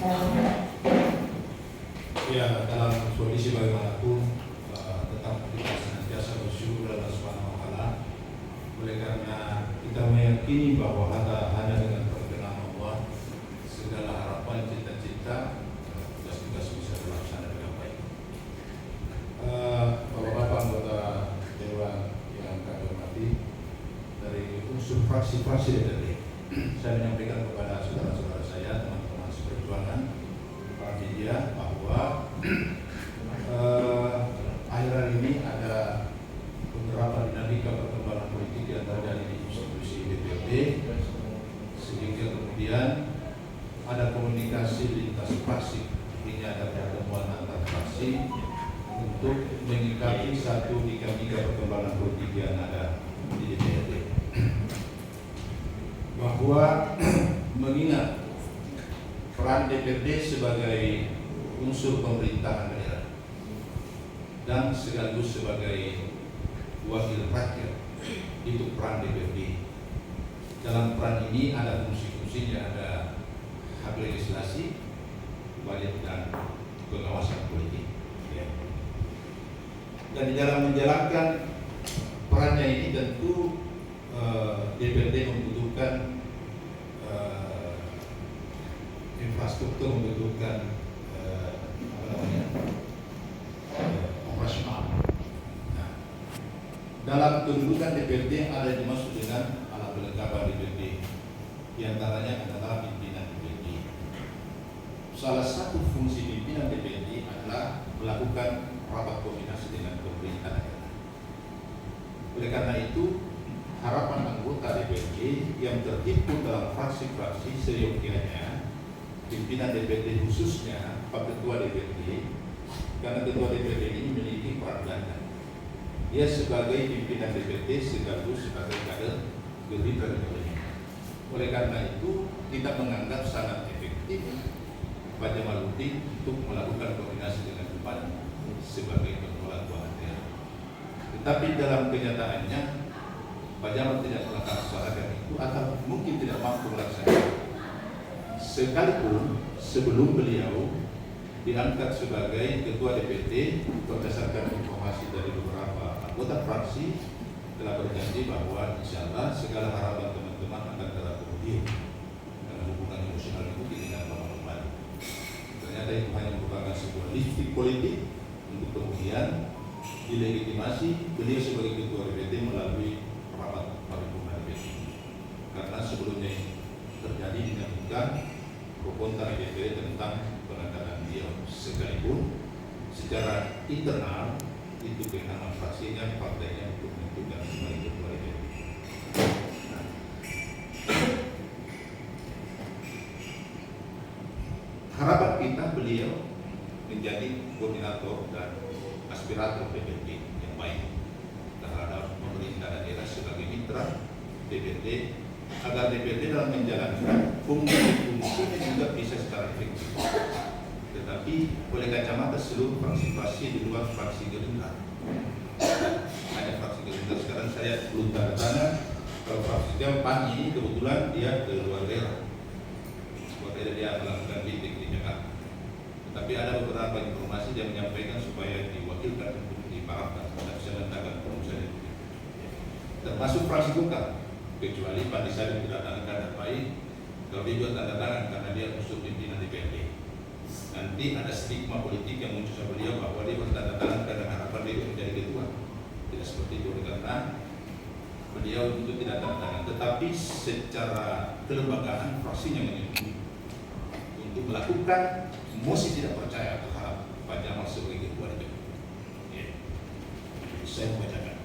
Ya, dalam kondisi bagaimanapun tetap kita senantiasa bersyukur Allah Subhanahu wa Ta'ala. Oleh karena kita meyakini bahwa hanya dengan perkenan Allah segala harapan, cita-cita, tugas-tugas bisa terlaksana dengan baik. Bapak-bapak anggota Dewan yang kami hormati, dari unsur fraksi-fraksi DPRD, saya menyampaikan kepada saudara-saudara saya, teman-teman seperjuangan, para media, bahwa akhir-akhir ini ada beberapa dinamika perkembangan politik yang terjadi di institusi DPRD, sehingga kemudian ada komunikasi lintas fraksi. Ini ada pertemuan antar fraksi untuk menyikapi satu dinamika perkembangan politik yang ada di DPRD, bahwa mengingat peran DPRD sebagai unsur pemerintahan daerah dan sekaligus sebagai wakil rakyat, itu peran DPRD. Dalam peran ini ada fungsi-fungsinya, ada hak legislasi, dan pengawasan politik. Ya. Dan di dalam menjalankan perannya ini tentu DPRD membutuhkan infrastruktur, membutuhkan operasional. Nah, dalam kedudukan DPRD ada yang dimaksud dengan alat kelengkapan DPRD. Di antaranya adalah pimpinan DPRD. Salah satu fungsi pimpinan DPRD adalah melakukan rapat koordinasi dengan pemerintah daerah. Oleh karena itu, harapan anggota DPRD yang terhimpun dalam fraksi-fraksi seyogianya pimpinan DPRD, khususnya Pak Ketua DPRD, karena Ketua DPRD ini memiliki peran ganda. Dia sebagai pimpinan DPRD sekaligus sebagai kader Gerindra dan lainnya. Oleh karena itu, kita menganggap sangat efektif Pak Jamaluddin untuk melakukan koordinasi dengan Bupati sebagai pengelola keuangan daerah. Tetapi dalam kenyataannya, Pak Jamal tidak melaksanakan itu atau mungkin tidak mampu melaksanakan. Sekalipun sebelum beliau diangkat sebagai ketua DPRD, berdasarkan informasi dari beberapa anggota fraksi telah berjanji bahwa insya Allah segala harapan teman-teman akan terpenuhi karena hubungan emosional itu tidak normal. Ternyata itu hanya merupakan sebuah listrik politik untuk kemudian dilegitimasi beliau sebagai ketua DPRD melalui rapat paripurna DPRD. Karena sebelumnya terjadi dinamika pro kontra DPRD tentang pengangkatan beliau, sekalipun secara internal itu kewenangan fraksinya, partainya untuk menentukan sebagai ketua DPRD. Nah, harapan kita beliau menjadi koordinator dan aspirator DPRD yang baik terhadap pemerintah daerah sebagai mitra DPRD, agar DPRD dalam menjalankan fungsi-fungsinya juga bisa secara efektif. Tetapi oleh kacamata seluruh fraksi-fraksi di luar fraksi Gerindra, hanya fraksi Gerindra sekarang saya belum tanda tangan. Kalau fraksi PAN ini kebetulan dia ke luar daerah, dia melakukan bidik di Jakarta. Tetapi ada beberapa informasi yang menyampaikan supaya diwakilkan untuk dimaafkan, tidak bisa menentangkan perusahaan itu. Termasuk fraksi Golkar, kecuali Pak Disari tidak tanda tangan baik, kalau dia juga tanda tangan karena dia unsur pimpinan DPRD. Nanti ada stigma politik yang muncul sama beliau bahwa dia bertanda tangan karena harapan dia menjadi ketua. Tidak seperti itu, karena beliau itu tidak tanda tangan, tetapi secara kelembagaan fraksinya menyetujui untuk melakukan mosi tidak percaya terhadap Pak Jamal sebagai ketua DPRD. Ya. Saya membacakan.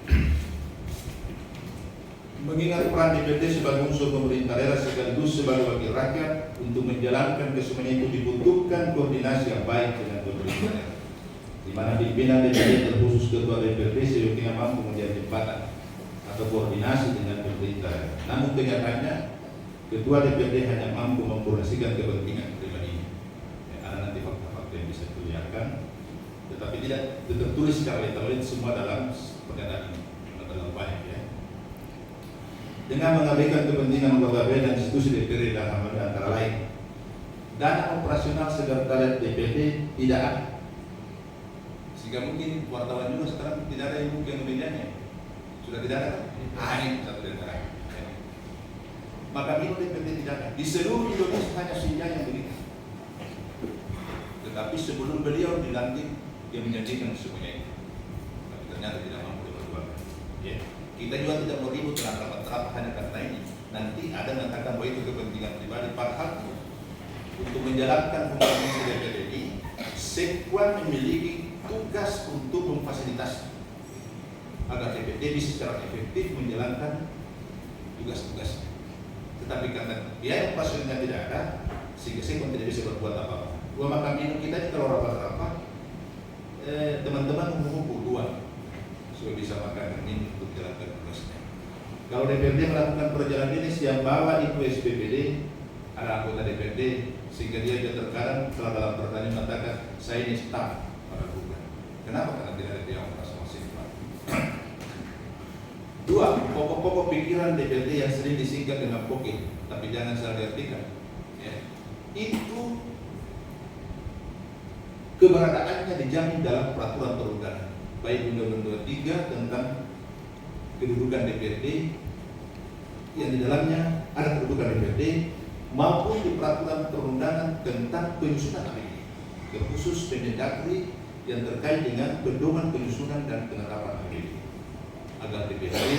Mengingat peran DPRD sebagai unsur pemerintah daerah sekaligus sebagai wakil rakyat, untuk menjalankan kesemuanya itu dibutuhkan koordinasi yang baik dengan pemerintah daerah, di mana pimpinan DPRD terkhusus ketua DPRD seyogianya mampu menjadi jembatan atau koordinasi dengan pemerintah daerah. Namun kenyataannya ketua DPRD hanya mampu memkoordinasikan kepentingan pribadinya. Ya, karena nanti fakta-fakta yang bisa dilihatkan, tetapi tidak tertulis secara detail semua dalam pernyataan ini, terlalu banyak ya. Dengan mengabaikan kepentingan lembaga dan institusi DPRD dan antara lain dana operasional sekretariat DPD tidak ada. Sehingga mungkin wartawan juga sekarang tidak ada yang mungkin medianya. Sudah tidak ada kan? Ini satu dari antara. Maka itu DPD tidak ada. Di seluruh Indonesia hanya Sinja yang begitu. Tetapi sebelum beliau dilantik, dia menjanjikan semuanya itu. Tapi ternyata tidak mampu diperjuangkan. Ya. Kita juga tidak mau ribut dengan rapat-rapat hanya karena ini. Nanti ada mengatakan bahwa itu kepentingan pribadi. Padahal untuk menjalankan fungsi DPD ini, Sekwan memiliki tugas untuk memfasilitasi agar DPD bisa secara efektif menjalankan tugas-tugasnya. Tetapi karena biaya operasionalnya tidak ada, sehingga Sekwan tidak bisa berbuat apa-apa. Dua makam minum kita ini kalau rapat-rapat, teman-teman mengumpul dua supaya bisa makan dan minum untuk menjalankan tugasnya. Kalau DPRD melakukan perjalanan dinas yang bawa itu SPPD, ada anggota DPRD, sehingga dia terkadang setelah dalam pertanyaan mengatakan saya ini staf pada bukan. Kenapa? Karena tidak ada yang merasa masih. Dua, pokok-pokok pikiran DPRD yang sering disingkat dengan pokok, tapi jangan salah diartikan. Ya. Itu keberadaannya dijamin dalam peraturan perundangan, baik Undang-Undang 23 tentang kedudukan DPRD yang di dalamnya ada kedudukan DPRD maupun di peraturan perundangan tentang penyusunan APBD, terkhusus Permendagri yang terkait dengan pedoman penyusunan dan penetapan APBD, agar DPRD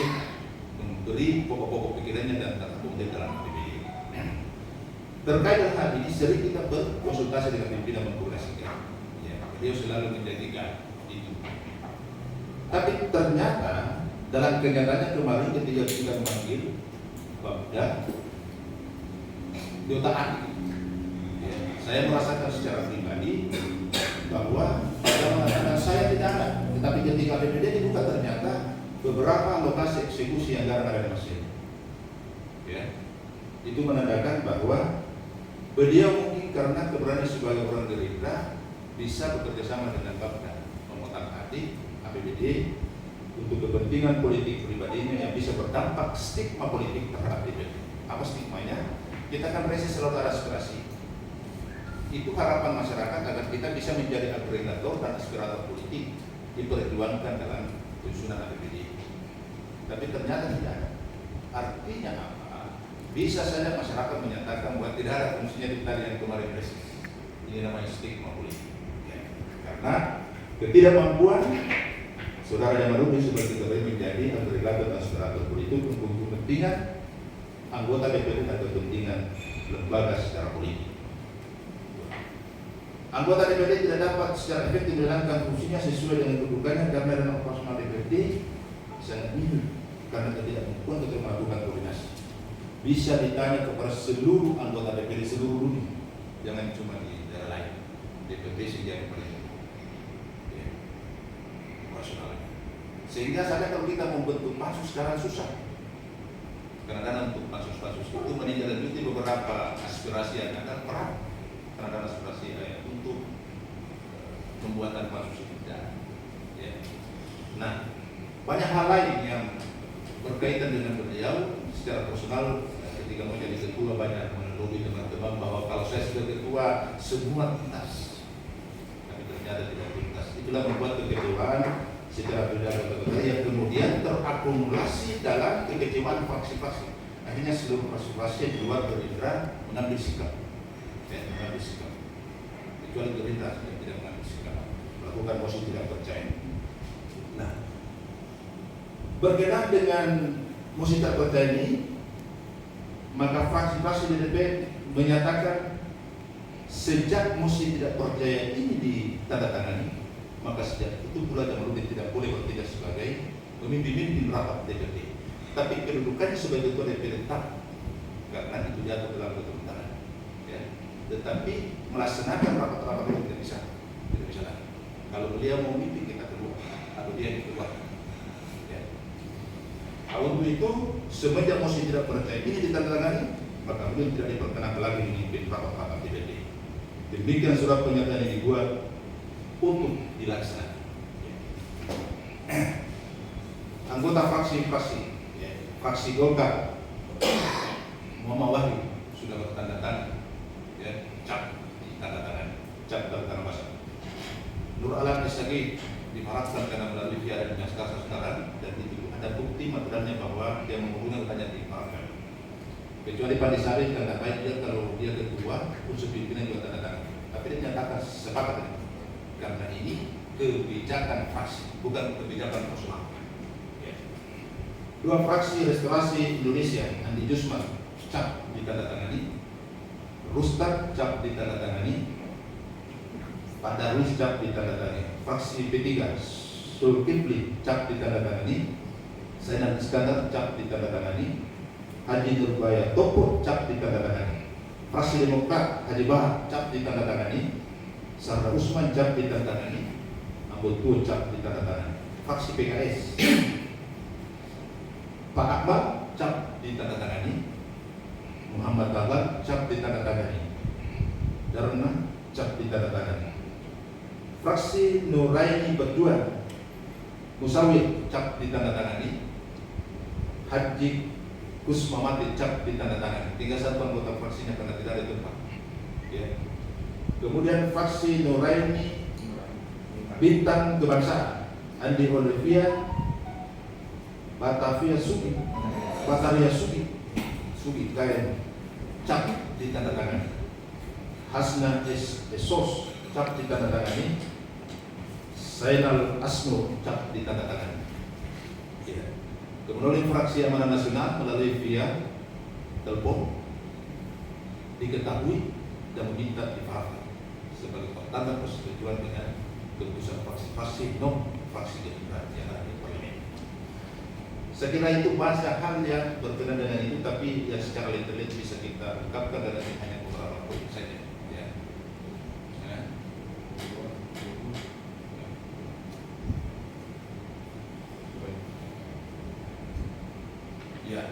memberi pokok-pokok pikirannya dan tertuang dalam APBD. Terkait dengan hal ini sering kita berkonsultasi dengan pimpinan mengkoordinasikan. Ya, beliau selalu menjadikan itu. Tapi ternyata dalam kenyataannya kemarin ketika kita memanggil Bapda, diotak-atik. Ya, saya merasakan secara pribadi bahwa dia mengatakan saya tidak ada, tetapi ketika DPD dibuka ternyata beberapa lokasi eksekusi anggaran ada di Mesir. Ya, itu menandakan bahwa beliau mungkin karena keberanian sebagai orang Gerindra bisa bekerja sama dengan Bapda mengotak-atik APBD untuk kepentingan politik pribadinya yang bisa berdampak stigma politik terhadap DPD. Apa stigmanya? Kita akan reses selalu aspirasi. Itu harapan masyarakat agar kita bisa menjadi agregator dan aspirator politik diperjuangkan dalam penyusunan APBD. Tapi ternyata tidak ada. Artinya apa? Bisa saja masyarakat menyatakan bahwa tidak ada fungsinya di tadi yang kemarin reses. Ini namanya stigma politik. Ya. Karena ketidakmampuan Saudara Jamaludin sebagai ketua menjadi agregator dan aspirator politik untuk kepentingan anggota DPD dan kepentingan lembaga secara politik. Anggota DPD tidak dapat secara efektif menjalankan fungsinya sesuai dengan kedudukannya karena dana operasional DPD sangat minim karena ketidakmampuan untuk melakukan koordinasi. Bisa ditanya kepada seluruh anggota DPD seluruh dunia, jangan cuma di daerah lain. DPD sehingga yang paling operasional. Sehingga saja kalau kita membentuk pansus sekarang susah. Karena untuk pansus-pansus itu menindaklanjuti beberapa aspirasi yang akan perang. Karena aspirasi untuk pembuatan pansus itu tidak. Ya. Nah, banyak hal lain yang berkaitan dengan beliau secara personal. Ketika mau jadi ketua banyak melobi teman-teman bahwa kalau saya sebagai ketua semua tuntas, tapi ternyata tidak tuntas. Itulah membuat kekecewaan secara pribadi yang kemudian terakumulasi dalam kekecewaan fraksi-fraksi. Akhirnya seluruh fraksi-fraksi di luar Gerindra mengambil sikap, mengambil sikap. Kecuali Gerindra tidak mengambil sikap, melakukan mosi tidak percaya. Nah, berkenaan dengan mosi tidak percaya ini, maka fraksi-fraksi di DPR menyatakan sejak mosi tidak percaya ini ditandatangani, maka sejak itu pula Jamaludin tidak boleh bertindak sebagai pemimpin rapat DPD. Tapi kedudukannya sebagai ketua DPD tetap karena itu jatuh dalam ketentuan. Ya. Tetapi melaksanakan rapat-rapat itu tidak bisa lagi. Kalau beliau mau memimpin kita keluar, atau dia dikeluar. Ya. Untuk itu semenjak mosi tidak percaya ini ditandatangani, maka beliau tidak diperkenankan lagi memimpin rapat-rapat DPD. Demikian surat pernyataan yang dibuat untuk dilaksanakan. Anggota fraksi-fraksi, fraksi Golkar, Muhammad Wahyu sudah bertanda tangan, cap cap dalam tanah basah. Nur Alam Isagi diharapkan karena melalui via dan kasus saudara dan itu ada bukti materialnya bahwa dia menghubungi hanya di Parakan. Kecuali Pak Disari karena baik dia kalau dia ketua unsur pimpinan juga tanda tangan. Tapi dia menyatakan sepakat karena ini kebijakan fraksi bukan kebijakan personal. Ya. Dua fraksi Restorasi Indonesia Andi Jusman cap ditandatangani, Rustak cap ditandatangani, Pak Darwis cap ditandatangani, fraksi P3 Zulkifli cap ditandatangani, Zainal Iskandar cap ditandatangani, Haji Nurbaya Topo cap ditandatangani, fraksi Demokrat Haji Bahar cap ditandatangani, Sarda Usman cap ditandatangani, Ambotua cap ditandatangani, fraksi PKS Pak Akbar cap ditandatangani, Muhammad Dahlan cap ditandatangani, Darna cap ditandatangani, fraksi Nuraini Berjuang Musawir cap ditandatangani, Haji Kusmamati cap ditandatangani. Tinggal satu anggota fraksinya karena tidak ada tempat. Ya. Kemudian fraksi Nuraini Bintang Kebangsaan Andi Olivia Bataria Sugi Kain cap ditandatangani, Hasna Esos cap ditandatangani, Zainal Asno cap ditandatangani. Ya. Kemudian fraksi Amanah Nasional melalui via telepon diketahui dan meminta difahamkan sebagai pertanda persetujuan dengan keputusan fraksi non fraksi Demokrat yang ada di parlemen. Saya kira itu banyak hal yang berkenaan dengan itu, tapi yang secara letterlet bisa kita ungkapkan dan hanya beberapa poin saja. Ya. Ya. Ya.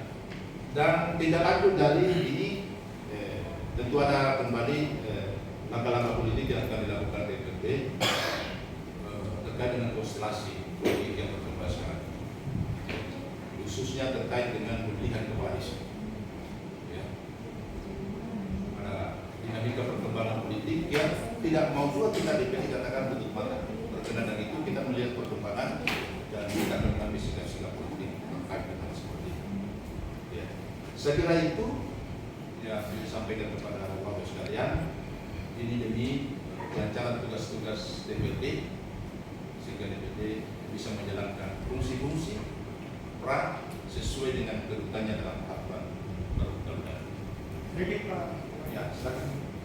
Dan tidak lanjut dari ini, tentu ada kembali langkah-langkah politik yang akan dilakukan DPP terkait dengan konstelasi politik yang berkembang sekarang, khususnya terkait dengan pemilihan kepala desa. Ya. Ada dinamika perkembangan politik yang tidak mau juga kita DPP katakan tutup mata. Berkenaan dengan itu kita melihat perkembangan dan kita akan mengambil sikap-sikap politik terkait dengan seperti itu. Ya. Saya kira itu yang disampaikan kepada Bapak sekalian. Ini demi kelancaran tugas-tugas DPD sehingga DPD bisa menjalankan fungsi-fungsi peran sesuai dengan kedudukannya dalam aturan perundang-undangan. Ya, silakan.